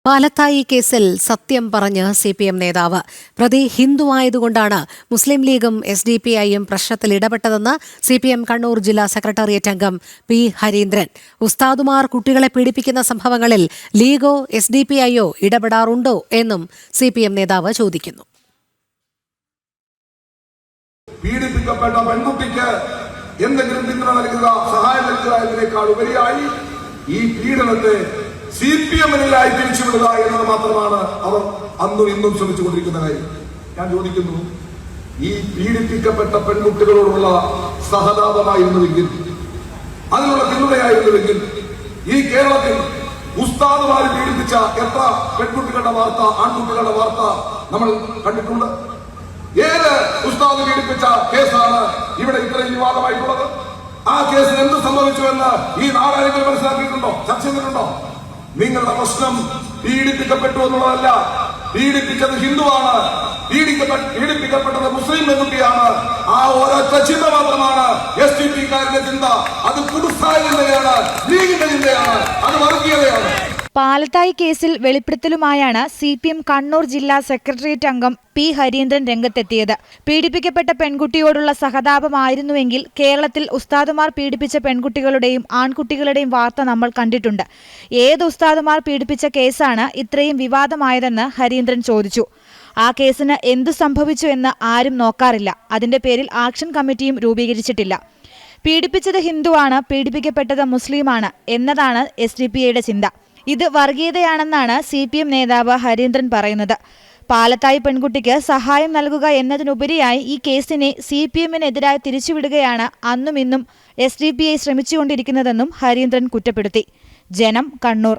പാലത്തായി കേസിൽ സത്യം പറഞ്ഞ് CPM നേതാവ്. പ്രതി ഹിന്ദുവായതുകൊണ്ടാണ് മുസ്ലിം ലീഗും SDPIയും പ്രശ്നത്തിൽ ഇടപെട്ടതെന്ന് CPM കണ്ണൂർ ജില്ലാ സെക്രട്ടേറിയറ്റ് അംഗം P. ഹരീന്ദ്രൻ. ഉസ്താദുമാർ കുട്ടികളെ പീഡിപ്പിക്കുന്ന സംഭവങ്ങളിൽ ലീഗോ SDPIയോ ഇടപെടാറുണ്ടോ എന്നും CPM നേതാവ് ചോദിക്കുന്നു. പീഡിപ്പിക്കപ്പെട്ട പെൺകുട്ടിക്ക് എന്തെങ്കിലും പിന്തുണ നൽകുക, സഹായം നൽകുക എന്നതിനേക്കാൾ ഉപരിയായി ഈ പീഡനത്തെ CPMനിലായി തിരിച്ചുവിടുക എന്നത് മാത്രമാണ് അവർ അന്നും ഇന്നും ശ്രമിച്ചുകൊണ്ടിരിക്കുന്ന കാര്യം. ഞാൻ ചോദിക്കുന്നു, ഈ പീഡിപ്പിക്കപ്പെട്ട പെൺകുട്ടികളോടുള്ള സഹതാപമായിരുന്നുവെങ്കിൽ, അതിനുള്ള പിന്തുണയായിരുന്നുവെങ്കിൽ, ഈ കേരളത്തിൽ ഉസ്താദുമാരെ പീഡിപ്പിച്ച എത്ര പെൺകുട്ടികളുടെ വാർത്ത, ആൺകുട്ടികളുടെ വാർത്ത നമ്മൾ കണ്ടിട്ടുണ്ട്? ഏത് ഉസ്താദ് പീഡിപ്പിച്ച കേസാണ് ഇവിടെ ഇത്രയും വിവാദമായിട്ടുള്ളത്? ആ കേസിന് എന്ത് സംഭവിച്ചുവെന്ന് ഈ നാടാരെങ്കിലും മനസ്സിലാക്കിയിട്ടുണ്ടോ? ചർച്ച ചെയ്തിട്ടുണ്ടോ? നിങ്ങളുടെ പ്രശ്നം പീഡിപ്പിക്കപ്പെട്ടു എന്നുള്ളതല്ല, പീഡിപ്പിച്ചത് ഹിന്ദുവാണ്, പീഡിപ്പിക്കപ്പെട്ടത് മുസ്ലിം പെൺകുട്ടിയാണ്. ആ ഒരൊറ്റ ചിന്ത മാത്രമാണ് SDPക്കാരുടെ ചിന്ത. അത് കുടുസായ ചിന്തയാണ്, ലീഗിന്റെ ചിന്തയാണ്, അത് വർഗീയതയാണ്. പാലത്തായി കേസിൽ വെളിപ്പെടുത്തലുമായാണ് CPM കണ്ണൂർ ജില്ലാ സെക്രട്ടേറിയറ്റ് അംഗം P. ഹരീന്ദ്രൻ രംഗത്തെത്തിയത്. പീഡിപ്പിക്കപ്പെട്ട പെൺകുട്ടിയോടുള്ള സഹതാപമായിരുന്നുവെങ്കിൽ കേരളത്തിൽ ഉസ്താദുമാർ പീഡിപ്പിച്ച പെൺകുട്ടികളുടെയും ആൺകുട്ടികളുടെയും വാർത്ത നമ്മൾ കണ്ടിട്ടുണ്ട്. ഏത് ഉസ്താദുമാർ പീഡിപ്പിച്ച കേസാണ് ഇത്രയും വിവാദമായതെന്ന് ഹരീന്ദ്രൻ ചോദിച്ചു. ആ കേസിന് എന്തു സംഭവിച്ചു എന്ന് ആരും നോക്കാറില്ല. അതിന്റെ പേരിൽ ആക്ഷൻ കമ്മിറ്റിയും രൂപീകരിച്ചിട്ടില്ല. പീഡിപ്പിച്ചത് ഹിന്ദുവാണ്, പീഡിപ്പിക്കപ്പെട്ടത് മുസ്ലിമാണ് എന്നതാണ് SDPIയുടെ ചിന്ത. ഇത് വർഗീയതയാണെന്നാണ് CPM നേതാവ് ഹരീന്ദ്രൻ പറയുന്നത്. പാലത്തായി പെൺകുട്ടിക്ക് സഹായം നൽകുക എന്നതിനുപരിയായി ഈ കേസിനെ CPMനെതിരായി തിരിച്ചുവിടുകയാണ് അന്നും ഇന്നും SDPI ശ്രമിച്ചുകൊണ്ടിരിക്കുന്നതെന്നും ഹരീന്ദ്രൻ കുറ്റപ്പെടുത്തി. ജനം, കണ്ണൂർ.